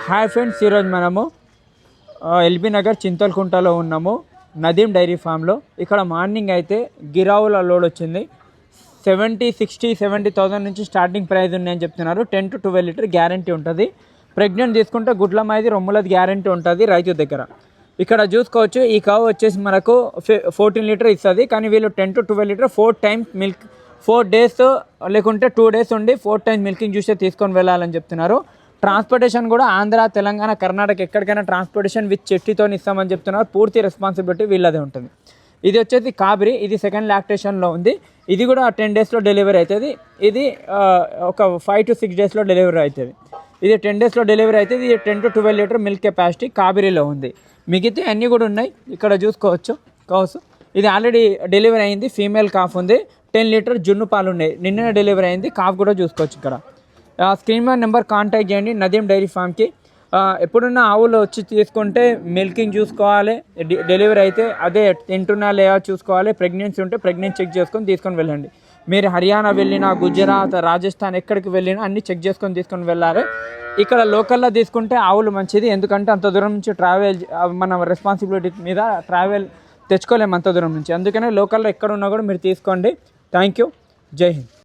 Hi friends, ఈరోజు మనము LB Nagar చింతల్కుంటలో ఉన్నాము. నదీం డైరీ ఫామ్లో. ఇక్కడ మార్నింగ్ అయితే గిరావుల లోడ్ వచ్చింది. 70,000 నుంచి స్టార్టింగ్ ప్రైస్ ఉన్నాయని చెప్తున్నారు. 10 to 12 లీటర్ గ్యారంటీ ఉంటుంది. ప్రెగ్నెంట్ తీసుకుంటే గుడ్ల మాది రొమ్ములది గ్యారంటీ ఉంటుంది రైతు దగ్గర. ఇక్కడ చూసుకోవచ్చు, ఈ కవ్ వచ్చేసి మనకు 14 లీటర్ ఇస్తుంది. కానీ వీళ్ళు 10 to 12 litre 4 times milk 4 days లేకుంటే 2 days ఉండి 4 times మిల్కింగ్ చూసే తీసుకొని వెళ్ళాలని చెప్తున్నారు. ట్రాన్స్పోర్టేషన్ కూడా ఆంధ్ర, తెలంగాణ, కర్ణాటక ఎక్కడికైనా ట్రాన్స్పోర్టేషన్ విత్ చెట్టితో ఇస్తామని చెప్తున్నారు. పూర్తి రెస్పాన్సిబిలిటీ వీళ్ళదే ఉంటుంది. ఇది వచ్చేసి కాబరి, ఇది సెకండ్ లాక్టేషన్లో ఉంది. ఇది కూడా 10 daysలో డెలివరీ అవుతుంది. ఇది ఒక 5 to 6 daysలో డెలివరీ అవుతుంది. ఇది 10 daysలో డెలివరీ అవుతుంది. ఇది 10 to 12 లీటర్ మిల్క్ కెపాసిటీ కాబరిలో ఉంది. మిగతా అన్నీ కూడా ఉన్నాయి. ఇక్కడ చూసుకోవచ్చు కౌస్. ఇది ఆల్రెడీ డెలివరీ అయింది. ఫీమేల్ కాఫ్ ఉంది. 10 లీటర్ జున్ను పాలు ఉన్నాయి. నిన్న డెలివరీ అయింది. కాఫ్ కూడా చూసుకోవచ్చు. ఇక్కడ స్క్రీన్ మీద నెంబర్ కాంటాక్ట్ చేయండి నదీం డైరీ ఫామ్కి. ఎప్పుడున్న ఆవులు వచ్చి తీసుకుంటే మిల్కింగ్ చూసుకోవాలి. డెలివరీ అయితే అదే తింటున్నా లేదా చూసుకోవాలి. ప్రెగ్నెన్సీ ఉంటే ప్రెగ్నెన్సీ చెక్ చేసుకొని తీసుకొని వెళ్ళండి. మీరు హర్యానా వెళ్ళినా, గుజరాత్, రాజస్థాన్ ఎక్కడికి వెళ్ళినా అన్నీ చెక్ చేసుకొని తీసుకొని వెళ్ళాలి. ఇక్కడ లోకల్లో తీసుకుంటే ఆవులు మంచిది. ఎందుకంటే అంత దూరం నుంచి ట్రావెల్, మన రెస్పాన్సిబిలిటీ మీద ట్రావెల్ తెచ్చుకోలేము అంత దూరం నుంచి. అందుకనే లోకల్లో ఎక్కడ ఉన్నా కూడా మీరు తీసుకోండి. Thank you. జై హింద్.